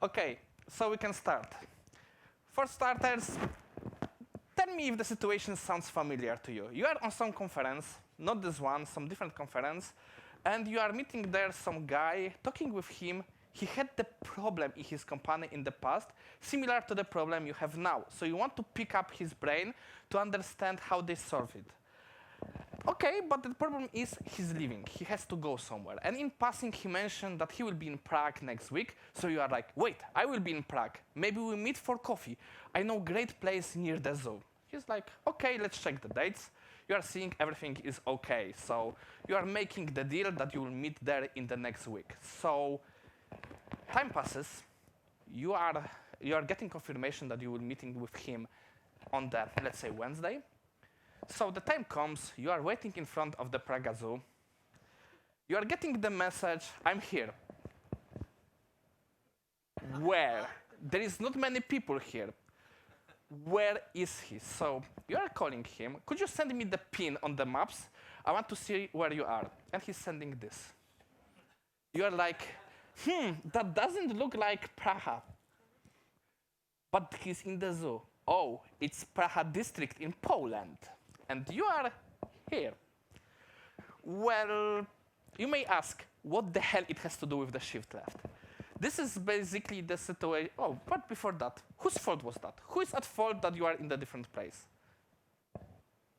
Okay, so we can start. For starters, tell me if the situation sounds familiar to you. You are on some conference, not this one, some different conference, and you are meeting there some guy, talking with him. He had the problem in his company in the past, similar to the problem you have now. So you want to pick up his brain to understand how they solve it. Okay, but the problem is he's leaving. He has to go somewhere. And in passing, he mentioned that he will be in Prague next week. So you are like, wait, I will be in Prague. Maybe we meet for coffee. I know a great place near the zoo. He's like, okay, let's check the dates. You are seeing everything is okay. So you are making the deal that you will meet there in the next week. So time passes. You are getting confirmation that you will be meeting with him on the, let's say, Wednesday. So the time comes, you are waiting in front of the Praga Zoo. You are getting the message, I'm here. Where? There is not many people here. Where is he? So you are calling him. Could you send me the pin on the maps? I want to see where you are. And he's sending this. You are like, that doesn't look like Praha. But he's in the zoo. Oh, it's Praha district in Poland. And you are here. Well, you may ask, what the hell it has to do with the shift left? This is basically the situation. Oh, but before that, whose fault was that? Who is at fault that you are in the different place?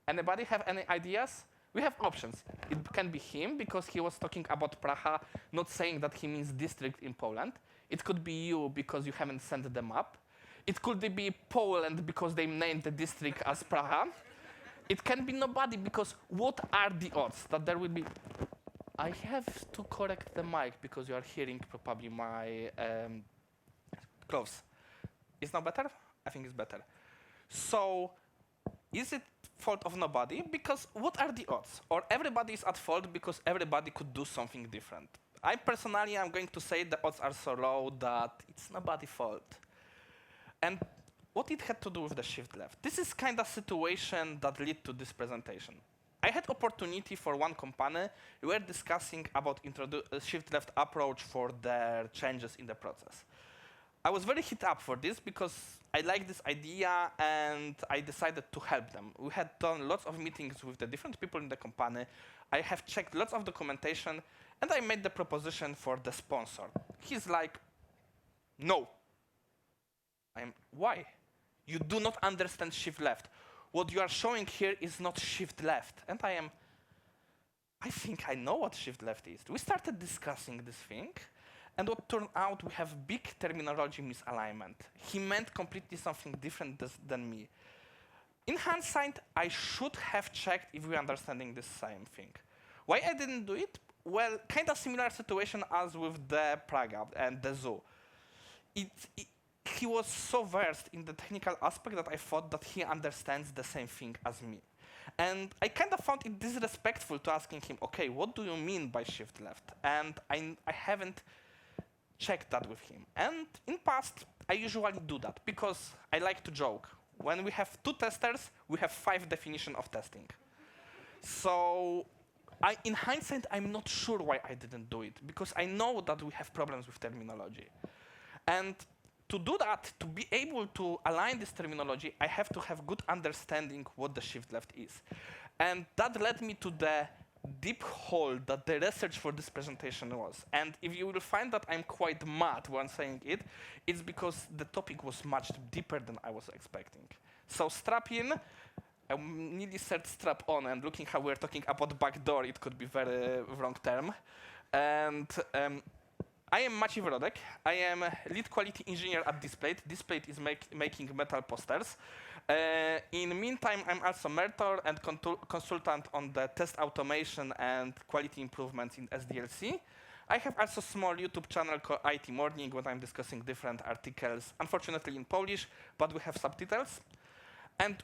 Anybody have any ideas? We have options. It can be him, because he was talking about Praha, not saying that he means district in Poland. It could be you, because you haven't sent the map. It could be Poland, because they named the district as Praha. It can be nobody, because what are the odds that there will be... I have to correct the mic, because you are hearing probably my clothes. Is now better? I think it's better. So, is it fault of nobody? Because what are the odds? Or everybody is at fault because everybody could do something different. I personally am going to say the odds are so low that it's nobody's fault. And what it had to do with the shift left? This is kind of situation that led to this presentation. I had opportunity for one company. We were discussing about shift left approach for their changes in the process. I was very hit up for this because I like this idea and I decided to help them. We had done lots of meetings with the different people in the company. I have checked lots of documentation and I made the proposition for the sponsor. He's like, no. Why? You do not understand shift left. What you are showing here is not shift left. And I think I know what shift left is. We started discussing this thing, and what turned out we have big terminology misalignment. He meant completely something different than me. In hindsight, I should have checked if we are understanding the same thing. Why I didn't do it? Well, kind of similar situation as with the Praga and the zoo. He was so versed in the technical aspect that I thought that he understands the same thing as me. And I kind of found it disrespectful to asking him, okay, what do you mean by shift left? And I haven't checked that with him. And in past, I usually do that because I like to joke. When we have 2 testers, we have 5 definitions of testing. So in hindsight, I'm not sure why I didn't do it, because I know that we have problems with terminology. And to do that, to be able to align this terminology, I have to have good understanding what the shift left is. And that led me to the deep hole that the research for this presentation was. And if you will find that I'm quite mad when saying it, it's because the topic was much deeper than I was expecting. So strap in. I nearly said strap on, and looking how we're talking about backdoor, it could be very wrong term. And I am Maciej Wyrodek. I am lead quality engineer at Displate. Displate is making metal posters. In the meantime, I'm also mentor and consultant on the test automation and quality improvements in SDLC. I have also a small YouTube channel called IT Morning, where I'm discussing different articles, unfortunately in Polish, but we have subtitles. And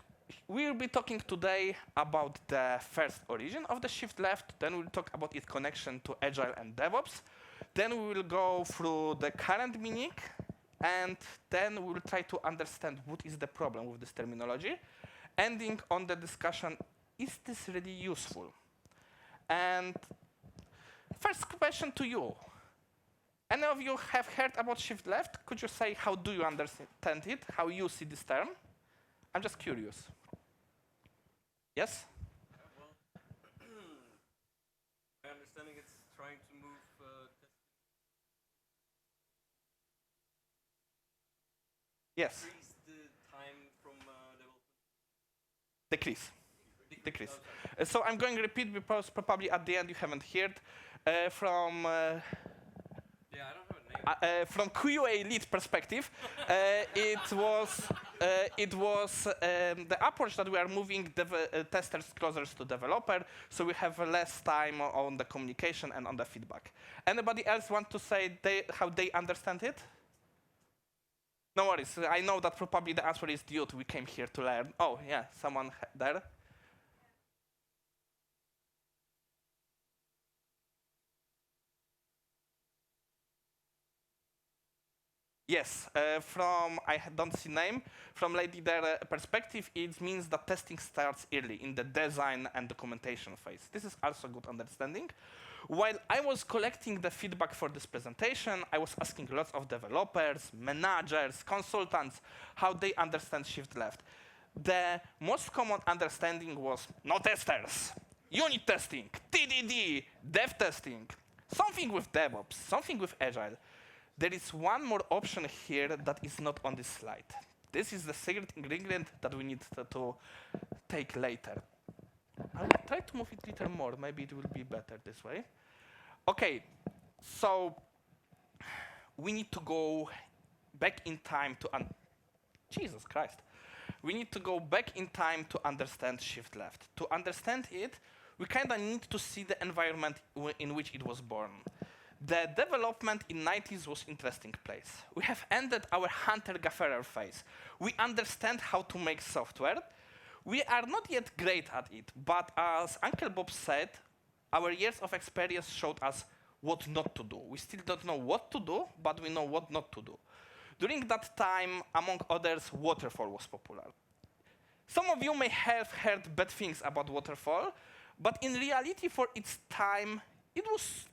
we'll be talking today about the first origin of the shift left, then we'll talk about its connection to Agile and DevOps. Then we will go through the current meaning, and then we will try to understand what is the problem with this terminology, ending on the discussion, is this really useful? And first question to you. Any of you have heard about shift left? Could you say how do you understand it? How you see this term? I'm just curious. Yes? Well, my understanding it's trying to move Yes. decrease the time from development. Decrease. Decrease. Okay. So I'm going to repeat because probably at the end you haven't heard from Yeah, I don't have a name. from QA lead perspective. It was the approach that we are moving testers closer to developer, so we have less time on the communication and on the feedback. Anybody else want to say how they understand it? No worries. I know that probably the answer is dude. We came here to learn. Oh yeah, someone there. Yes, from, I don't see name, from lady there perspective, it means that testing starts early in the design and documentation phase. This is also good understanding. While I was collecting the feedback for this presentation, I was asking lots of developers, managers, consultants, how they understand shift left. The most common understanding was no testers, unit testing, TDD, dev testing, something with DevOps, something with Agile. There is one more option here that is not on this slide. This is the secret ingredient that we need to take later. I'll try to move it a little more. Maybe it will be better this way. Okay, so we need to go back in time to Jesus Christ. We need to go back in time to understand shift left. To understand it, we kind of need to see the environment in which it was born. The development in 90s was interesting place. We have ended our hunter-gatherer phase. We understand how to make software. We are not yet great at it, but as Uncle Bob said, our years of experience showed us what not to do. We still don't know what to do, but we know what not to do. During that time, among others, waterfall was popular. Some of you may have heard bad things about waterfall, but in reality, for its time, it was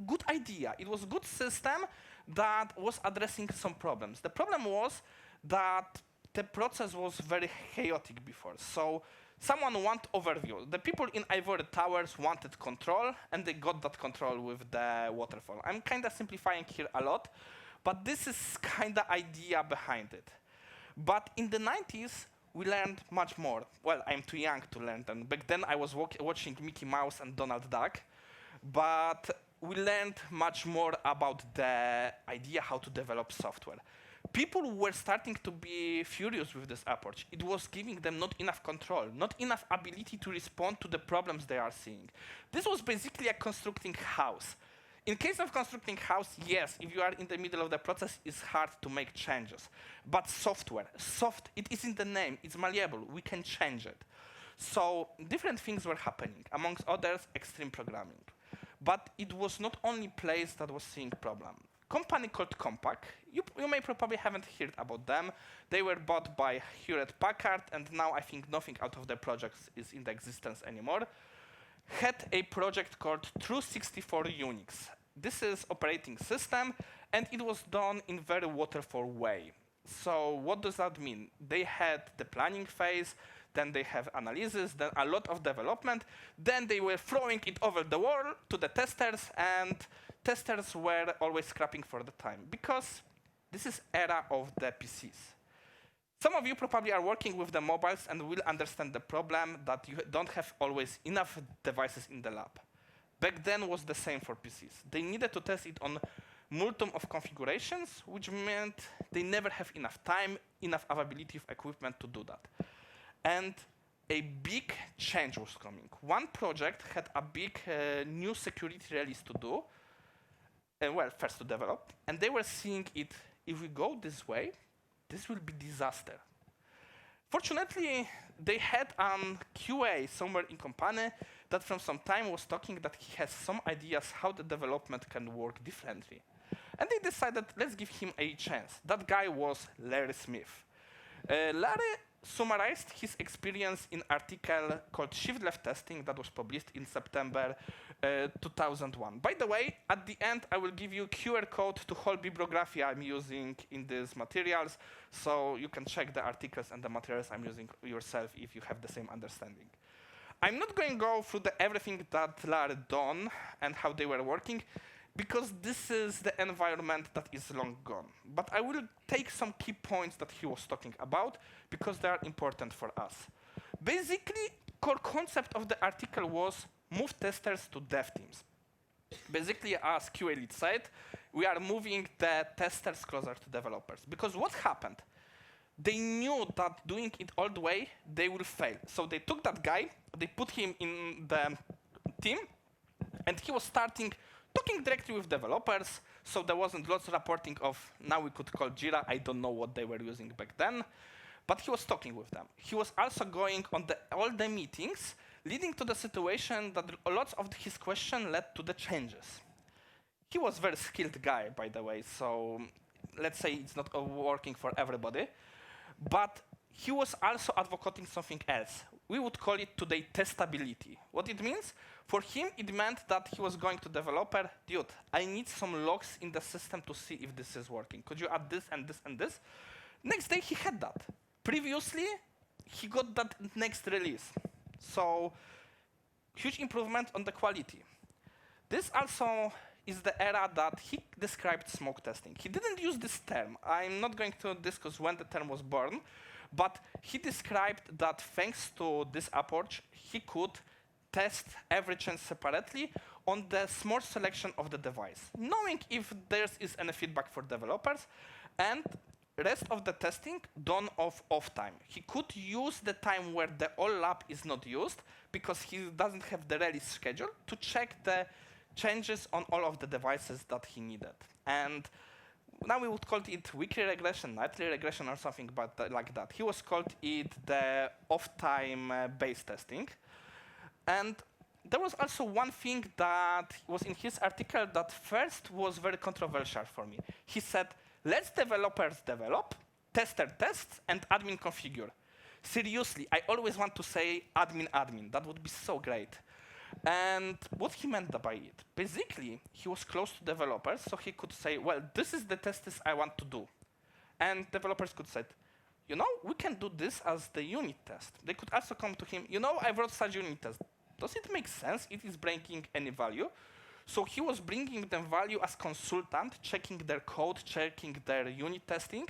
good idea. It was a good system that was addressing some problems. The problem was that the process was very chaotic before. So someone want overview. The people in Ivory Towers wanted control, and they got that control with the waterfall. I'm kind of simplifying here a lot, but this is kind of idea behind it. But in the 90s, we learned much more. Well, I'm too young to learn them. Back then, I was watching Mickey Mouse and Donald Duck, but we learned much more about the idea how to develop software. People were starting to be furious with this approach. It was giving them not enough control, not enough ability to respond to the problems they are seeing. This was basically a constructing house. In case of constructing house, yes, if you are in the middle of the process, it's hard to make changes. But software, it is in the name, it's malleable, we can change it. So different things were happening, amongst others, extreme programming. But it was not only place that was seeing problem. Company called Compaq, you may probably haven't heard about them. They were bought by Hewlett-Packard, and now I think nothing out of their projects is in the existence anymore. Had a project called True64 Unix. This is operating system, and it was done in very waterfall way. So what does that mean? They had the planning phase, then they have analysis, then a lot of development, then they were throwing it over the wall to the testers, and testers were always scrapping for the time, because this is era of the PCs. Some of you probably are working with the mobiles and will understand the problem that you don't have always enough devices in the lab. Back then was the same for PCs. They needed to test it on multum of configurations, which meant they never have enough time, enough availability of equipment to do that. And a big change was coming. One project had a big new security release to do, well, first to develop, and they were seeing it, if we go this way, this will be disaster. Fortunately, they had QA somewhere in company that from some time was talking that he has some ideas how the development can work differently. And they decided, let's give him a chance. That guy was Larry Smith. Larry summarized his experience in an article called Shift Left Testing that was published in September 2001. By the way, at the end, I will give you QR code to whole bibliography I'm using in these materials, so you can check the articles and the materials I'm using yourself if you have the same understanding. I'm not going to go through everything that Larry done and how they were working, because this is the environment that is long gone. But I will take some key points that he was talking about, because they are important for us. Basically, core concept of the article was move testers to dev teams. Basically, as QA lead said, we are moving the testers closer to developers. Because what happened? They knew that doing it all the way, they will fail. So they took that guy, they put him in the team, and he was talking directly with developers, so there wasn't lots of reporting of, now we could call Jira, I don't know what they were using back then, but he was talking with them. He was also going on all the meetings, leading to the situation that lots of his questions led to the changes. He was a very skilled guy, by the way, so let's say it's not working for everybody, but he was also advocating something else. We would call it today testability. What it means? For him, it meant that he was going to developer, dude, I need some logs in the system to see if this is working. Could you add this and this and this? Next day, he had that. Previously, he got that next release. So, huge improvement on the quality. This also is the era that he described smoke testing. He didn't use this term. I'm not going to discuss when the term was born, but he described that thanks to this approach, he could test every change separately on the small selection of the device, knowing if there is any feedback for developers, and rest of the testing done off time. He could use the time where the all lab is not used, because he doesn't have the release schedule, to check the changes on all of the devices that he needed. And now we would call it weekly regression, nightly regression, or something like that. He was called it the off-time based testing. And there was also one thing that was in his article that first was very controversial for me. He said, let's developers develop, tester tests, and admin configure. Seriously, I always want to say admin. That would be so great. And what he meant by it, basically, he was close to developers, so he could say, well, this is the tests I want to do. And developers could say, you know, we can do this as the unit test. They could also come to him, you know, I wrote such unit test. Does it make sense? It is bringing any value? So he was bringing them value as consultant, checking their code, checking their unit testing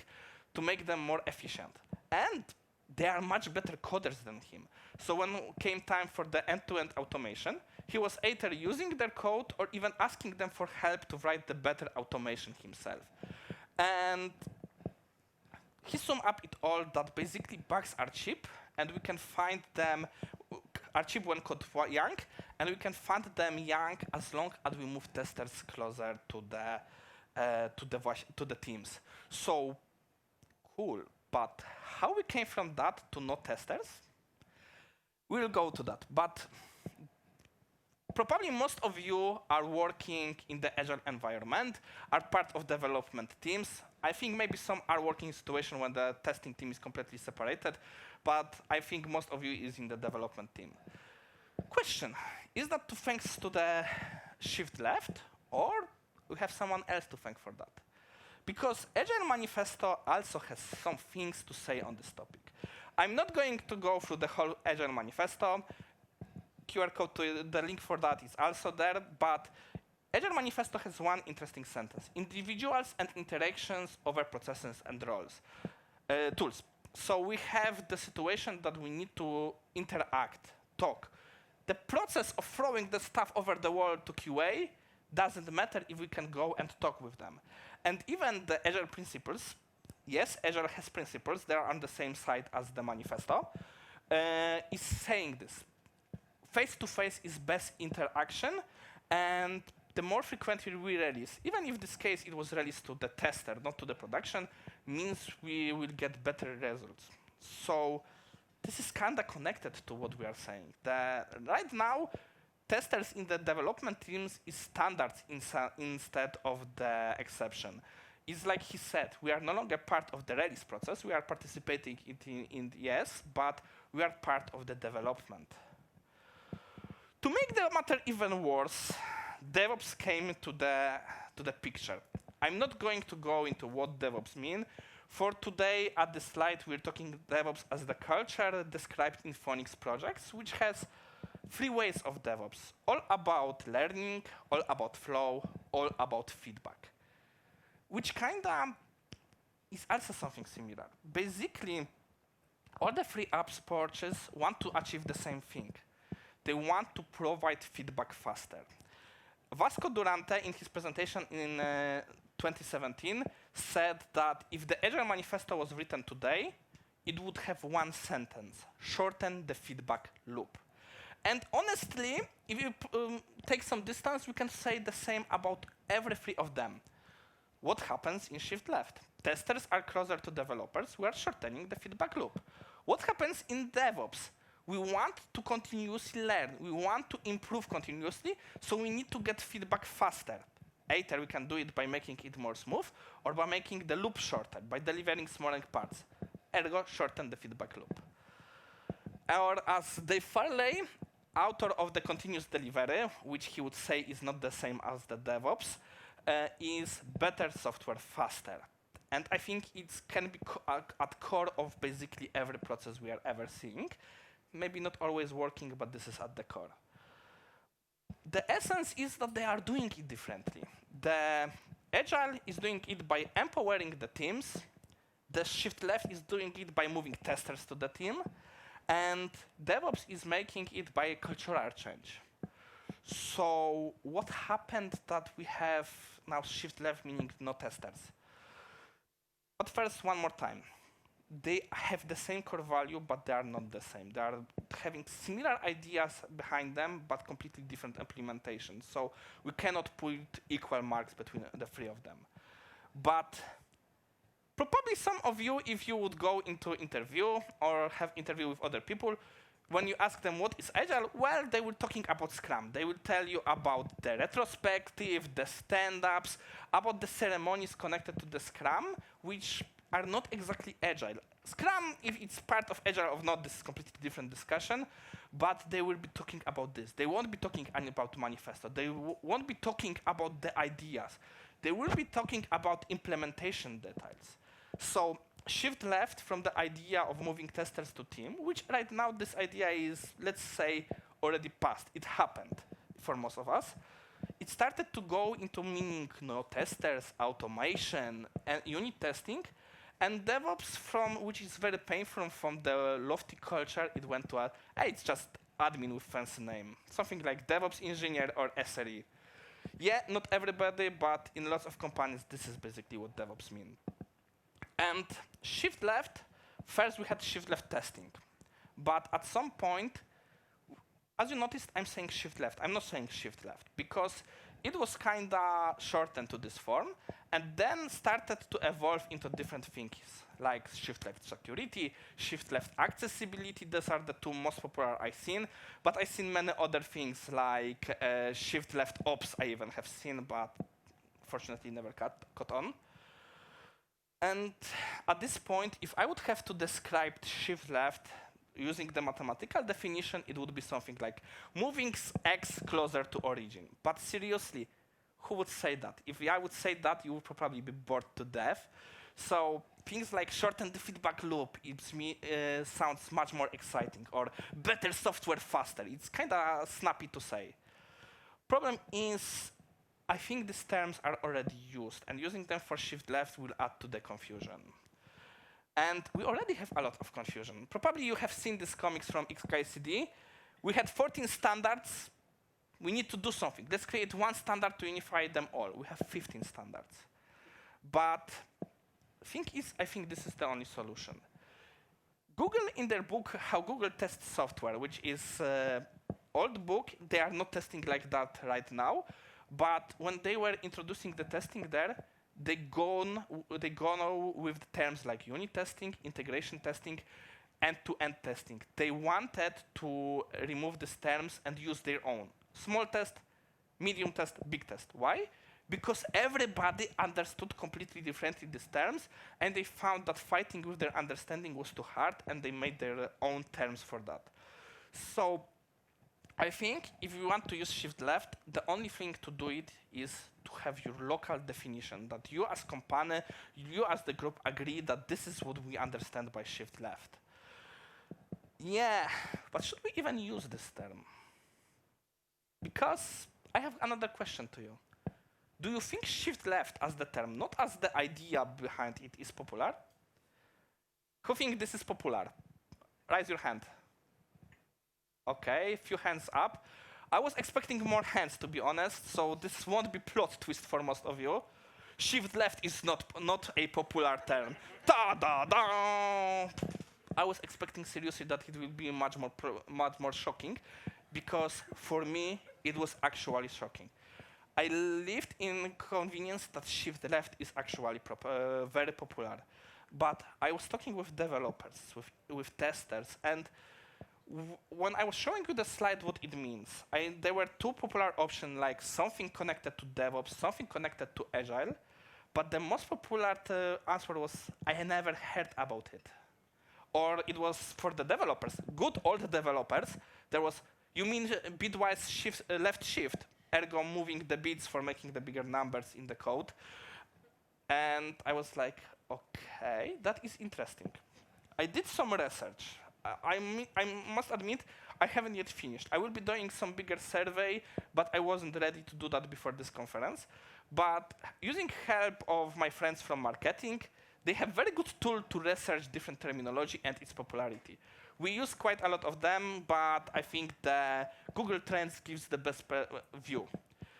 to make them more efficient. And they are much better coders than him. So when came time for the end-to-end automation, he was either using their code or even asking them for help to write the better automation himself. And he summed up it all that basically bugs are cheap, and we can find them are cheap when code young, and we can find them young as long as we move testers closer to the teams. So cool, but how we came from that to no testers? We'll go to that, but probably most of you are working in the Agile environment, are part of development teams. I think maybe some are working in a situation when the testing team is completely separated, but I think most of you is in the development team. Question, is that thanks to the shift left, or we have someone else to thank for that? Because Agile Manifesto also has some things to say on this topic. I'm not going to go through the whole Agile Manifesto. QR code to the link for that is also there, but Agile Manifesto has one interesting sentence: individuals and interactions over processes and roles, tools. So we have the situation that we need to interact, talk. The process of throwing the stuff over the wall to QA doesn't matter if we can go and talk with them. And even the Agile principles, yes, Agile has principles, they are on the same side as the manifesto, is saying this. Face-to-face is best interaction, and the more frequently we release, even if this case it was released to the tester, not to the production, means we will get better results. So this is kind of connected to what we are saying. Right now, testers in the development teams is standards instead of the exception. It's like he said, we are no longer part of the release process. We are participating in yes, but we are part of the development. To make the matter even worse, DevOps came to the picture. I'm not going to go into what DevOps mean. For today, at the slide, we're talking DevOps as the culture described in Phoenix projects, which has 3 ways of DevOps, all about learning, all about flow, all about feedback, which kinda is also something similar. Basically, all the free apps approaches want to achieve the same thing. They want to provide feedback faster. Vasco Durante, in his presentation in 2017, said that if the Agile Manifesto was written today, it would have 1 sentence: shorten the feedback loop. And honestly, if you take some distance, we can say the same about every 3 of them. What happens in shift left? Testers are closer to developers. We are shortening the feedback loop. What happens in DevOps? We want to continuously learn. We want to improve continuously, so we need to get feedback faster. Either we can do it by making it more smooth, or by making the loop shorter, by delivering smaller parts. Ergo, shorten the feedback loop. Or as Dave Farley, author of the continuous delivery, which he would say is not the same as the DevOps, is better software faster. And I think it can be at core of basically every process we are ever seeing. Maybe not always working, but this is at the core. The essence is that they are doing it differently. The Agile is doing it by empowering the teams. The shift left is doing it by moving testers to the team. And DevOps is making it by a cultural change. So what happened that we have now shift left, meaning no testers? But first, one more time. They have the same core value, but they are not the same. They are having similar ideas behind them, but completely different implementations. So we cannot put equal marks between the 3 of them. But probably some of you, if you would go into interview or have interview with other people, when you ask them what is Agile, well, they will talking about Scrum. They will tell you about the retrospective, the stand-ups, about the ceremonies connected to the Scrum, which are not exactly Agile. Scrum, if it's part of Agile or not, this is a completely different discussion, but they will be talking about this. They won't be talking about manifesto. They won't be talking about the ideas. They will be talking about implementation details. So shift left from the idea of moving testers to team, which right now this idea is, let's say, already past. It happened for most of us. It started to go into meaning no testers, automation, and unit testing. And DevOps, which is very painful from the lofty culture, it went to hey, it's just admin with fancy name. Something like DevOps engineer or SRE. Yeah, not everybody, but in lots of companies, this is basically what DevOps mean. And shift left, first we had shift left testing. But at some point, as you noticed, I'm saying shift left. I'm not saying shift left, because it was kind of shortened to this form, and then started to evolve into different things, like shift left security, shift left accessibility. Those are the 2 most popular I've seen, but I've seen many other things like shift left ops I even have seen, but fortunately never caught on. And at this point, if I would have to describe shift left using the mathematical definition, it would be something like moving X closer to origin. But seriously, who would say that? If I would say that, you would probably be bored to death. So things like shorten the feedback loop, sounds much more exciting, or better software faster. It's kind of snappy to say. Problem is, I think these terms are already used, and using them for shift left will add to the confusion. And we already have a lot of confusion. Probably you have seen these comics from XKCD. We had 14 standards. We need to do something. Let's create 1 standard to unify them all. We have 15 standards. But I think this is the only solution. Google, in their book, How Google Tests Software, which is an old book, they are not testing like that right now. But when they were introducing the testing there, they gone with terms like unit testing, integration testing, end-to-end testing. They wanted to remove these terms and use their own. Small test, medium test, big test. Why? Because everybody understood completely differently these terms, and they found that fighting with their understanding was too hard, and they made their own terms for that. So I think if you want to use shift left, the only thing to do it is to have your local definition that you as company, you as the group agree that this is what we understand by shift left. Yeah, but should we even use this term? Because I have another question to you. Do you think shift left as the term, not as the idea behind it, is popular? Who think this is popular? Raise your hand. Okay, few hands up. I was expecting more hands, to be honest, so this won't be plot twist for most of you. Shift left is not a popular term. Da-da-da! I was expecting seriously that it will be much more shocking, because for me, it was actually shocking. I lived in convenience that shift left is actually very popular. But I was talking with developers, with testers, and when I was showing you the slide what it means, there were two popular options, like something connected to DevOps, something connected to Agile, but the most popular answer was, I had never heard about it. Or it was for the developers, good old developers, there was, you mean bitwise shift, left shift, ergo moving the bits for making the bigger numbers in the code. And I was like, okay, that is interesting. I did some research. I must admit, I haven't yet finished. I will be doing some bigger survey, but I wasn't ready to do that before this conference. But using help of my friends from marketing, they have very good tool to research different terminology and its popularity. We use quite a lot of them, but I think the Google Trends gives the best view.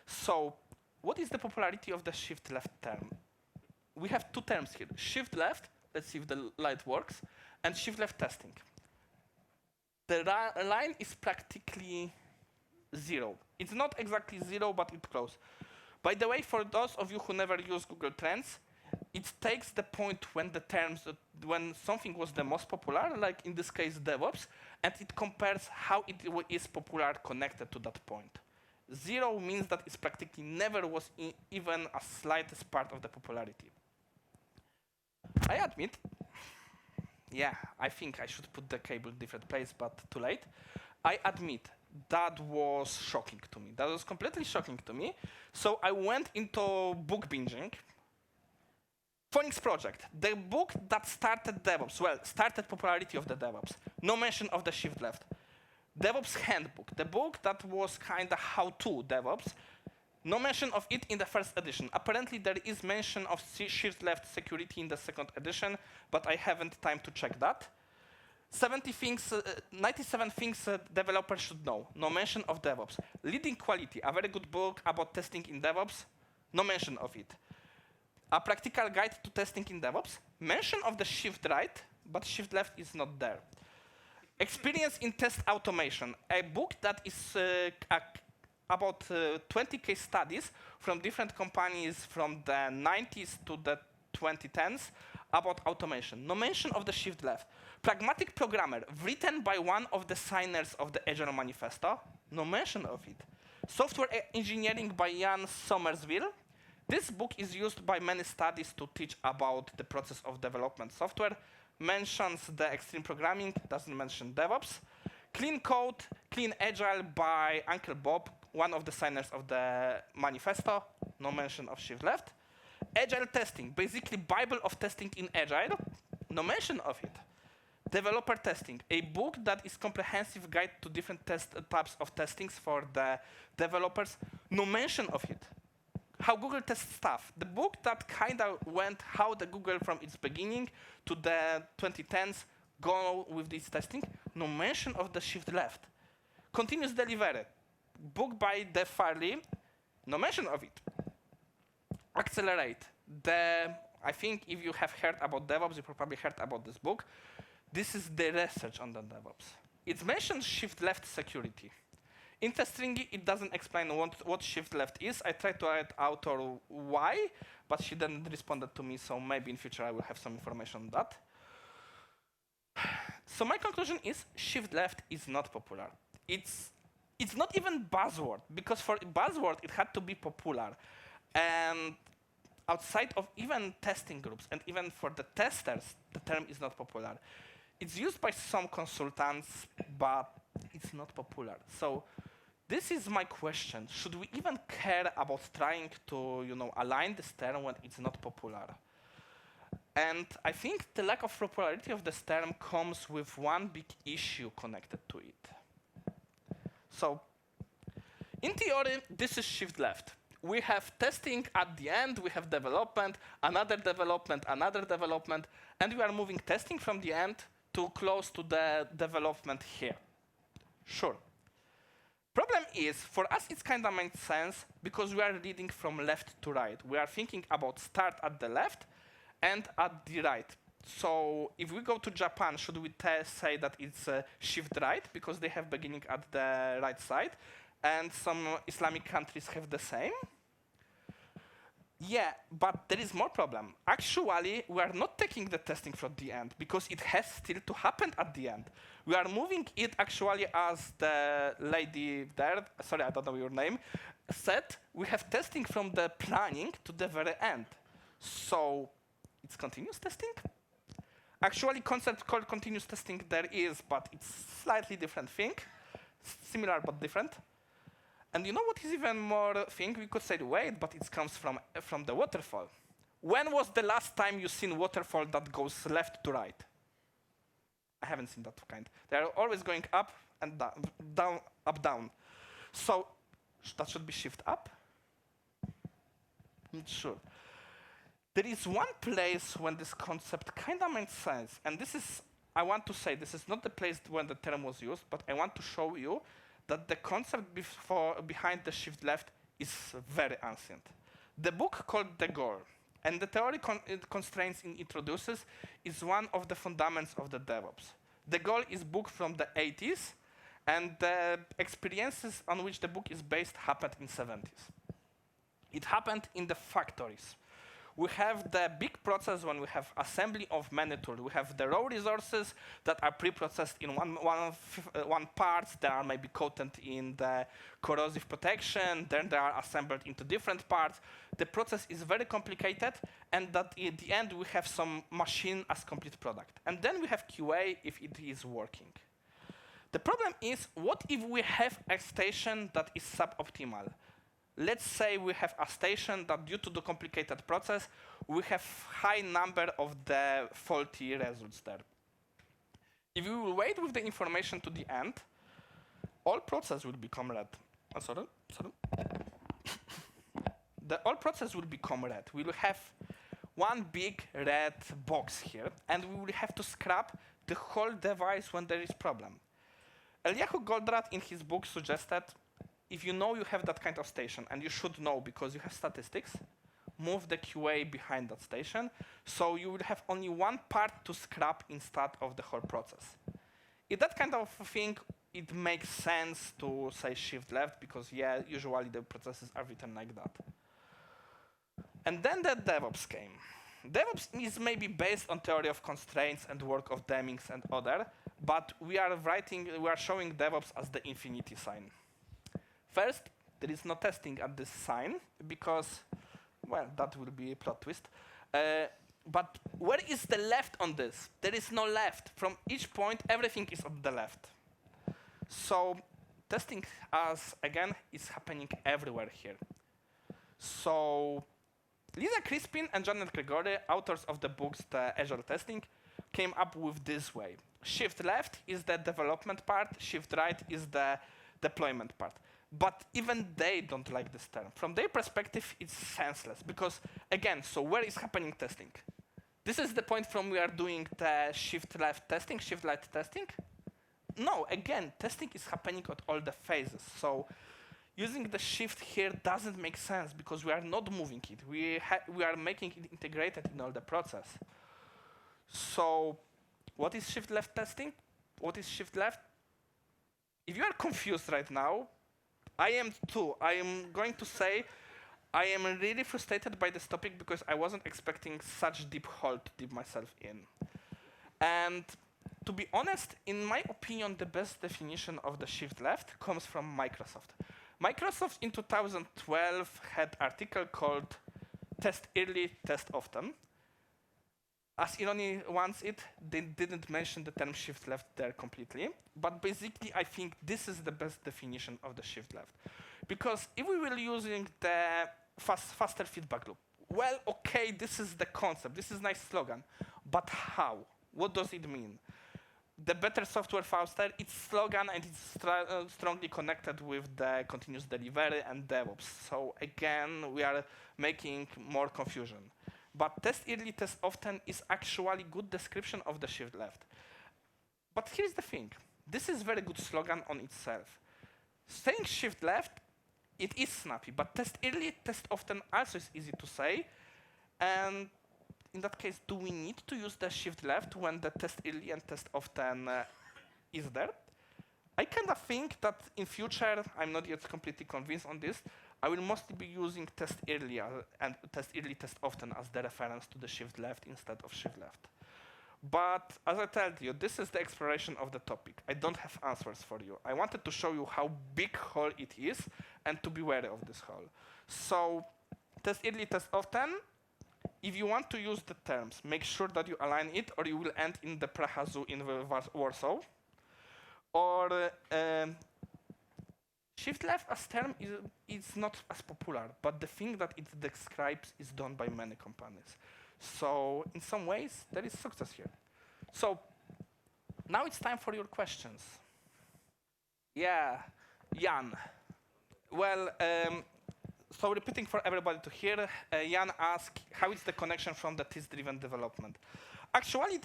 So what is the popularity of the shift left term? We have two terms here, shift left, let's see if the light works, and shift left testing. The line is practically 0. It's not exactly 0, but it's close. By the way, for those of you who never use Google Trends, it takes the point when when something was the most popular, like in this case DevOps, and it compares how it is popular connected to that point. 0 means that it practically never was even a slightest part of the popularity. I admit, yeah, I think I should put the cable in different place, but too late. I admit that was shocking to me. That was completely shocking to me. So I went into book binging. Phoenix Project, the book that started DevOps, well, started popularity of the DevOps. No mention of the shift left. DevOps Handbook, the book that was kind of how-to DevOps. No mention of it in the first edition. Apparently there is mention of shift left security in the second edition, but I haven't time to check that. 97 things developers should know. No mention of DevOps. Leading Quality, a very good book about testing in DevOps. No mention of it. A practical guide to testing in DevOps. Mention of the shift right, but shift left is not there. Experience in test automation, a book that is about 20 case studies from different companies from the 90s to the 2010s about automation. No mention of the shift left. Pragmatic Programmer, written by one of the signers of the Agile Manifesto. No mention of it. Software Engineering by Jan Sommersville. This book is used by many studies to teach about the process of development software. Mentions the extreme programming, doesn't mention DevOps. Clean Code, Clean Agile by Uncle Bob, one of the signers of the manifesto. No mention of shift left. Agile Testing, basically Bible of testing in Agile. No mention of it. Developer Testing, a book that is comprehensive guide to different types of testings for the developers. No mention of it. How Google tests stuff. The book that kind of went how the Google from its beginning to the 2010s go with this testing. No mention of the shift left. Continuous Delivery. Book by Dave Farley. No mention of it. Accelerate. I think if you have heard about DevOps, you probably heard about this book. This is the research on the DevOps. It mentions shift left security. Interestingly, it doesn't explain what shift left is. I tried to write out or why, but she didn't respond to me, so maybe in future I will have some information on that. So my conclusion is shift left is not popular. It's not even buzzword, because for buzzword it had to be popular. And outside of even testing groups and even for the testers, the term is not popular. It's used by some consultants, but it's not popular. So this is my question. Should we even care about trying to, align this term when it's not popular? And I think the lack of popularity of this term comes with one big issue connected to it. So, in theory, this is shift left. We have testing at the end, we have development, another development, and we are moving testing from the end to close to the development here. Sure. Problem is, for us it kind of makes sense because we are reading from left to right. We are thinking about start at the left and at the right. So if we go to Japan, should we say that it's shift right because they have beginning at the right side, and some Islamic countries have the same? Yeah, but there is more problem. Actually, we are not taking the testing from the end because it has still to happen at the end. We are moving it actually as the lady there, sorry, I don't know your name, said, we have testing from the planning to the very end. So it's continuous testing? Actually, concept called continuous testing there is, but it's slightly different thing. Similar but different. And you know what is even more thing? We could say, wait, but it comes from the waterfall. When was the last time you seen waterfall that goes left to right? I haven't seen that kind. They are always going up and down, down, up, down. So that should be shift up? Not sure. There is one place when this concept kind of makes sense. And this is, I want to say, this is not the place when the term was used, but I want to show you that the concept behind the shift left is very ancient. The book called The Goal, and the theory constraints it introduces, is one of the fundamentals of the DevOps. The Goal is book from the 80s, and the experiences on which the book is based happened in 70s. It happened in the factories. We have the big process when we have assembly of many tools. We have the raw resources that are pre-processed in one part. They are maybe coated in the corrosive protection. Then they are assembled into different parts. The process is very complicated, and that at the end we have some machine as complete product. And then we have QA if it is working. The problem is, what if we have a station that is suboptimal? Let's say we have a station that due to the complicated process, we have high number of the faulty results there. If we will wait with the information to the end, all process will become red. Sorry. All process will become red. We will have one big red box here, and we will have to scrap the whole device when there is problem. Eliyahu Goldratt in his book suggested, if you know you have that kind of station, and you should know because you have statistics, move the QA behind that station, so you will have only one part to scrap instead of the whole process. In that kind of thing, it makes sense to say shift left, because yeah, usually the processes are written like that. And then the DevOps came. DevOps is maybe based on theory of constraints and work of Demings and other, but we are showing DevOps as the infinity sign. First, there is no testing at this sign because, well, that will be a plot twist. But where is the left on this? There is no left. From each point, everything is on the left. So testing, as again, is happening everywhere here. So Lisa Crispin and Janet Gregory, authors of the books The Agile Testing, came up with this way. Shift left is the development part, shift right is the deployment part. But even they don't like this term. From their perspective, it's senseless because, again, so where is happening testing? This is the point from we are doing the shift left testing, shift right testing. No, again, testing is happening at all the phases. So using the shift here doesn't make sense because we are not moving it. We are making it integrated in all the process. So what is shift left testing? What is shift left? If you are confused right now, I am too. I am going to say I am really frustrated by this topic because I wasn't expecting such deep hole to dip myself in. And to be honest, in my opinion, the best definition of the shift left comes from Microsoft. Microsoft in 2012 had an article called Test Early, Test Often. as Irony wants it, they didn't mention the term shift left there completely. But basically, I think this is the best definition of the shift left. Because if we were using the faster feedback loop, well, okay, this is the concept, this is a nice slogan, but how? What does it mean? The better software faster, its slogan, and it's strongly connected with the continuous delivery and DevOps. So again, we are making more confusion. But test early, test often is actually good description of the shift left. But here's the thing. This is very good slogan on itself. Saying shift left, it is snappy, but test early, test often also is easy to say. And in that case, do we need to use the shift left when the test early and test often is there? I kind of think that in future, I'm not yet completely convinced on this, I will mostly be using test early and test early, test often as the reference to the shift left instead of shift left. But as I told you, this is the exploration of the topic. I don't have answers for you. I wanted to show you how big hole it is and to be wary of this hole. So test early, test often. If you want to use the terms, make sure that you align it or you will end in the Praha Zoo in Warsaw. Or shift left as term is not as popular, but the thing that it describes is done by many companies. So in some ways, there is success here. So now it's time for your questions. Yeah, Jan. Well, so repeating for everybody to hear, Jan asked, how is the connection from the test-driven development? Actually,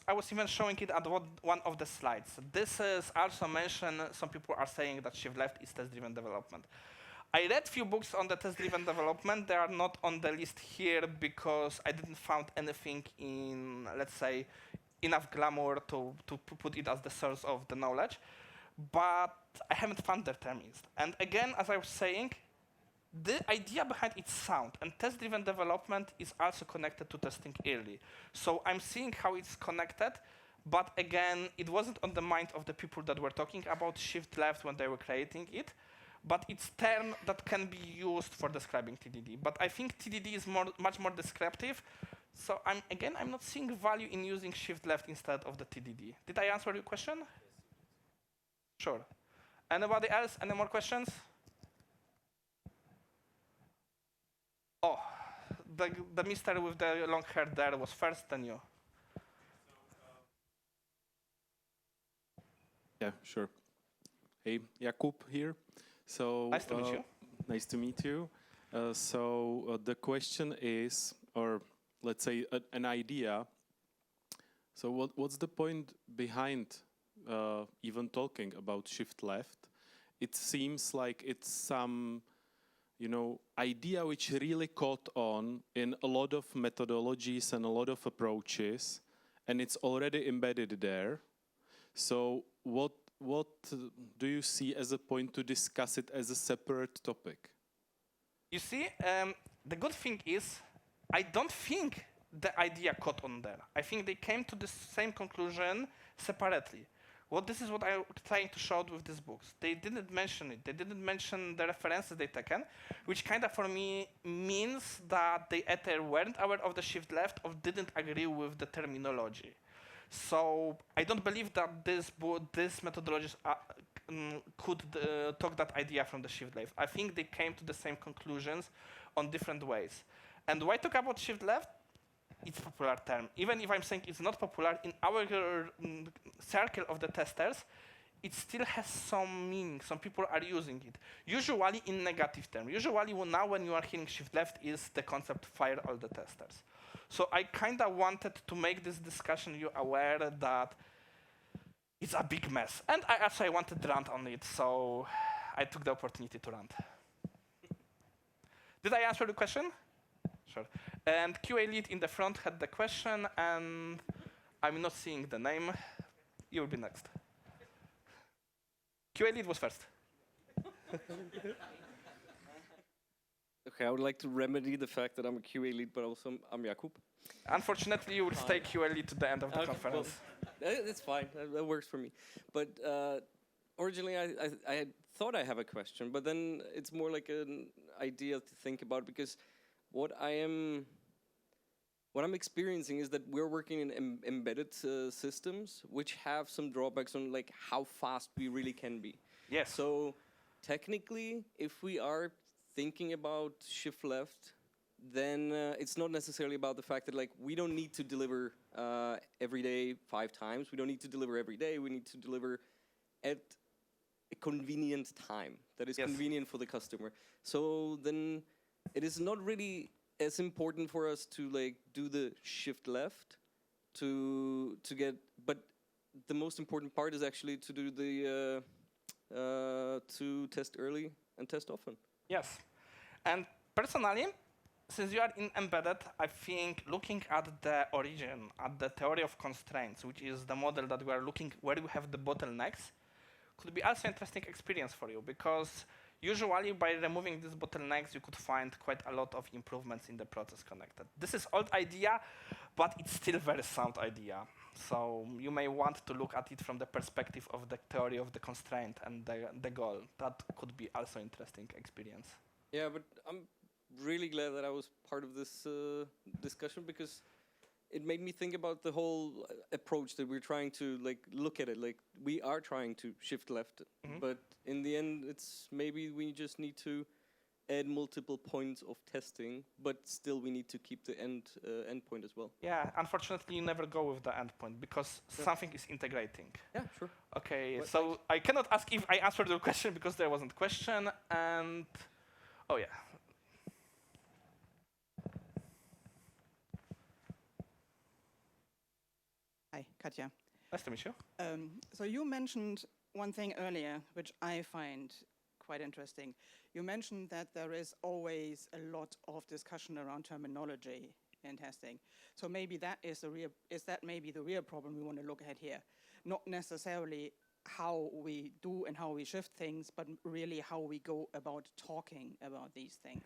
I was even showing it at one of the slides. This is also mentioned, some people are saying that shift left is test-driven development. I read few books on the test-driven development. They are not on the list here because I didn't find anything in, let's say, enough glamour to put it as the source of the knowledge. But I haven't found the term is. And again, as I was saying, the idea behind its sound and test-driven development is also connected to testing early. So I'm seeing how it's connected, but again, it wasn't on the mind of the people that were talking about shift left when they were creating it, but it's term that can be used for describing TDD. But I think TDD is much more descriptive, so I'm not seeing value in using shift left instead of the TDD. Did I answer your question? Yes. Sure. Anybody else? Any more questions? Oh, the mister with the long hair there was first, then you. Yeah, sure. Hey, Jakub here. So nice to meet you. Nice to meet you. The question is, or let's say an idea. So what's the point behind even talking about shift left? It seems like it's some idea which really caught on in a lot of methodologies and a lot of approaches, and it's already embedded there. So what do you see as a point to discuss it as a separate topic? You see, the good thing is, I don't think the idea caught on there. I think they came to the same conclusion separately. This is what I'm trying to show with these books. They didn't mention it. They didn't mention the references they taken, which kind of for me means that they either weren't aware of the shift left or didn't agree with the terminology. So I don't believe that these methodologies could talk that idea from the shift left. I think they came to the same conclusions on different ways. And why talk about shift left? It's a popular term. Even if I'm saying it's not popular, in our circle of the testers, it still has some meaning. Some people are using it. Usually in negative terms. Usually now when you are hearing shift left is the concept fire all the testers. So I kind of wanted to make this discussion you aware that it's a big mess. And I wanted to rant on it, so I took the opportunity to rant. Did I answer the question? Sure. And QA lead in the front had the question, and I'm not seeing the name. You will be next. QA lead was first. Okay, I would like to remedy the fact that I'm a QA lead, but also I'm Jakub. Unfortunately, you will stay QA lead to the end of the conference. Well, that's fine. That works for me. But originally, I had thought I have a question, but then it's more like an idea to think about, because what I am what I'm experiencing is that we're working in embedded systems, which have some drawbacks on like how fast we really can be. Yes. So technically, if we are thinking about shift left, then it's not necessarily about the fact that like we don't need to deliver every day 5 times. We don't need to deliver every day. We need to deliver at a convenient time that is convenient for the customer. So then it is not really as important for us to like do the shift left to get, but the most important part is actually to do the to test early and test often. Yes. And personally, since you are in embedded, I think looking at the origin, at the theory of constraints, which is the model that we are looking where we have the bottlenecks, could be also an interesting experience for you, because usually by removing these bottlenecks, you could find quite a lot of improvements in the process connected. This is old idea, but it's still very sound idea. So you may want to look at it from the perspective of the theory of the constraint and the goal. That could be also interesting experience. Yeah, but I'm really glad that I was part of this discussion, because it made me think about the whole approach that we're trying to like look at it. Like we are trying to shift left, but in the end, it's maybe we just need to add multiple points of testing, but still we need to keep the end point as well. Yeah, unfortunately, you never go with the endpoint because something is integrating. Yeah, sure. Okay, so I cannot ask if I answered your question because there wasn't question, and oh yeah. Hi, Katja. Nice to meet you. So you mentioned one thing earlier, which I find quite interesting. You mentioned that there is always a lot of discussion around terminology in testing. So maybe that is maybe the real problem we want to look at here? Not necessarily how we do and how we shift things, but really how we go about talking about these things.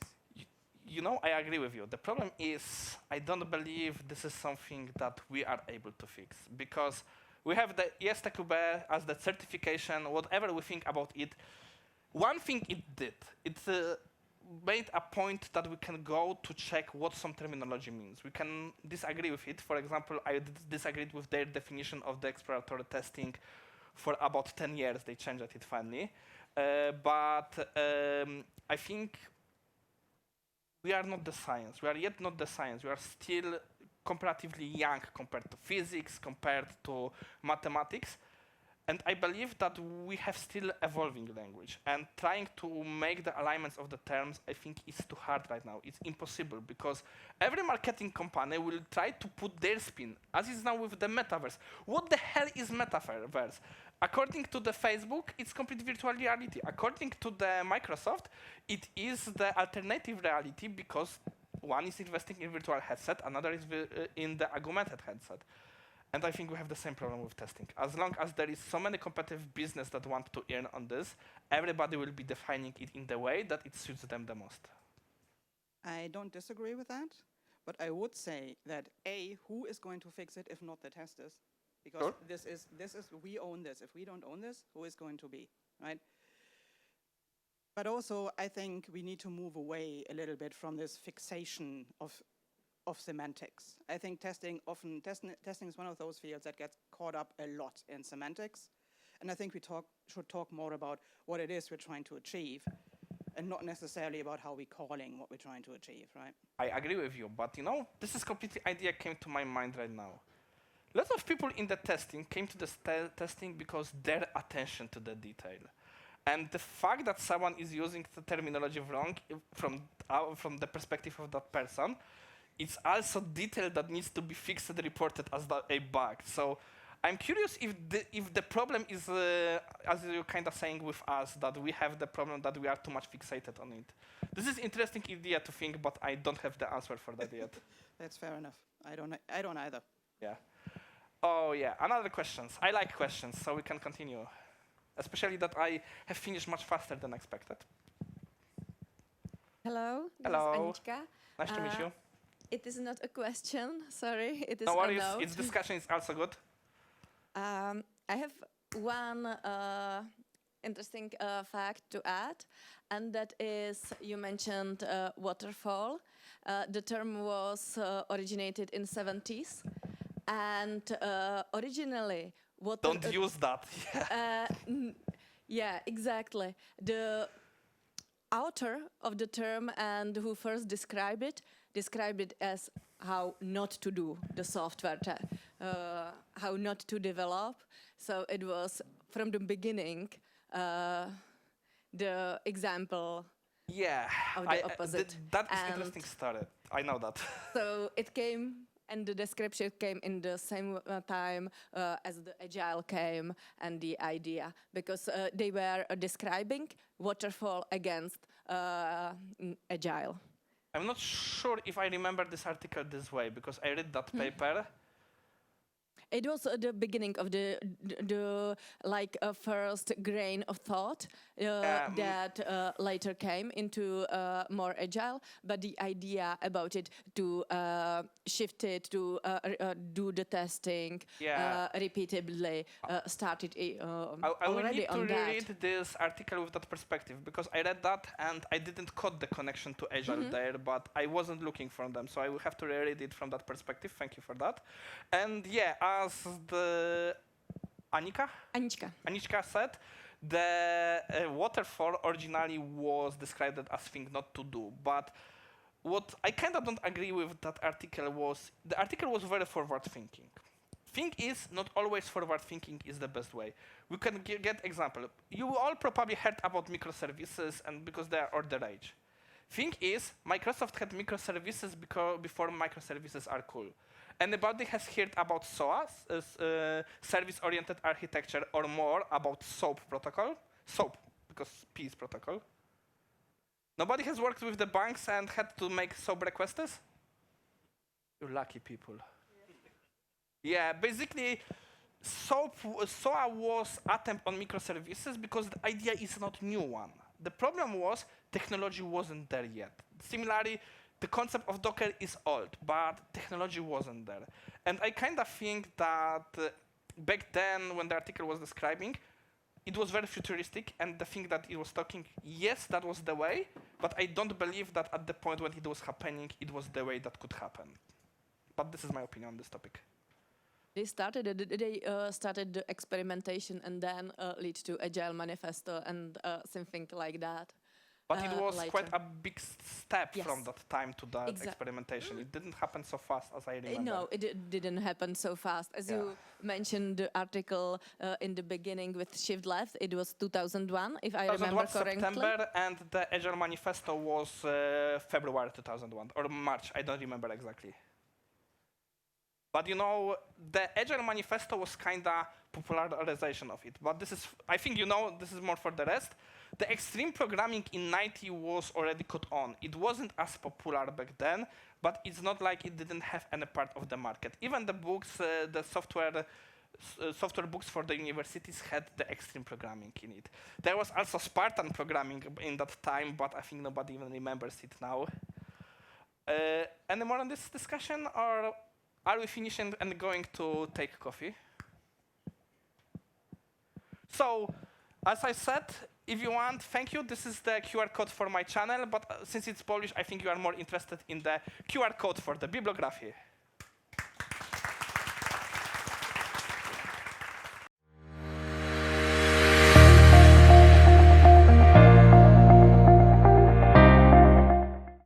You know, I agree with you. The problem is I don't believe this is something that we are able to fix, because we have the ESTQB as the certification, whatever we think about it. One thing it did, it made a point that we can go to check what some terminology means. We can disagree with it. For example, I disagreed with their definition of the exploratory testing for about 10 years. They changed it finally. But I think we are not the science. We are yet not the science. We are still comparatively young compared to physics, compared to mathematics. And I believe that we have still evolving language. And trying to make the alignments of the terms, I think, is too hard right now. It's impossible, because every marketing company will try to put their spin, as is now with the metaverse. What the hell is metaverse? According to the Facebook, it's complete virtual reality. According to the Microsoft, it is the alternative reality, because one is investing in virtual headset, another is in the augmented headset. And I think we have the same problem with testing. As long as there is so many competitive business that want to earn on this, everybody will be defining it in the way that it suits them the most. I don't disagree with that, but I would say that who is going to fix it if not the testers? Because Sure. this is we own this. If we don't own this, who is going to be, right? But also, I think we need to move away a little bit from this fixation of semantics. I think testing is one of those fields that gets caught up a lot in semantics, and I think we should talk more about what it is we're trying to achieve, and not necessarily about how we're calling what we're trying to achieve, right? I agree with you, but you know, this is completely idea came to my mind right now. Lots of people in the testing came to the testing because their attention to the detail. And the fact that someone is using the terminology wrong from the perspective of that person, it's also detail that needs to be fixed and reported as a bug. So I'm curious if the problem is, as you're kind of saying with us, that we have the problem that we are too much fixated on it. This is interesting idea to think, but I don't have the answer for that yet. That's fair enough. I don't either. Yeah. Oh yeah, another questions. I like questions, so we can continue. Especially that I have finished much faster than expected. Hello. Hello. This is Anička. Nice to meet you. It is not a question, sorry. It is No a worries, note. its discussion is also good. I have one interesting fact to add, and that is you mentioned waterfall, The term was originated in 70s, and originally what Don't use that. yeah, exactly. The author of the term and who first described it as how not to do the software, how not to develop. So it was from the beginning the example. Yeah, Of the opposite. That is And- interesting story. I know that. So it came, and the description came in the same time as the Agile came and the idea, because they were describing waterfall against Agile. I'm not sure if I remember this article this way because I read that paper. It was the beginning of the like first grain of thought that later came into more agile, but the idea about it to shift it to do the testing repeatedly started I will already need to on that. read this article with that perspective because I read that and I didn't caught the connection to Agile there, but I wasn't looking for them, so I will have to reread it from that perspective. Thank you for that. And yeah, as the Aniczka said, the waterfall originally was described as thing not to do, but what I kind of don't agree with that article was the article was very forward thinking. Thing is, not always forward thinking is the best way. We can get example. You all probably heard about microservices and because they are all the rage. Thing is, Microsoft had microservices before microservices are cool. Anybody has heard about SOA, service-oriented architecture, or more about SOAP protocol? SOAP, because P is protocol. Nobody has worked with the banks and had to make SOAP requests? You're lucky people. Yeah, basically, SOA was attempt on microservices because the idea is not new one. The problem was technology wasn't there yet. Similarly, the concept of Docker is old, but technology wasn't there. And I kind of think that back then, when the article was describing, it was very futuristic, and the thing that it was talking, yes, that was the way, but I don't believe that at the point when it was happening, it was the way that could happen. But this is my opinion on this topic. They started the experimentation and then lead to Agile Manifesto and something like that. But it was later. quite a big step Yes. from that time to that experimentation. It didn't happen so fast as I remember. No, it didn't happen so fast. As you mentioned the article in the beginning with Shift Left, it was 2001, if I remember correctly. September, and the Agile Manifesto was February 2001, or March, I don't remember exactly. But you know, the Agile Manifesto was kind of popularization of it. But this is, I think you know, this is more for the rest. The extreme programming in 90 was already caught on. It wasn't as popular back then, but it's not like it didn't have any part of the market. Even the books, the software books for the universities had the extreme programming in it. There was also Spartan programming in that time, but I think nobody even remembers it now. Any more on this discussion, or are we finishing and going to take coffee? So, as I said, if you want, thank you. This is the QR code for my channel, but since it's Polish, I think you are more interested in the QR code for the bibliography.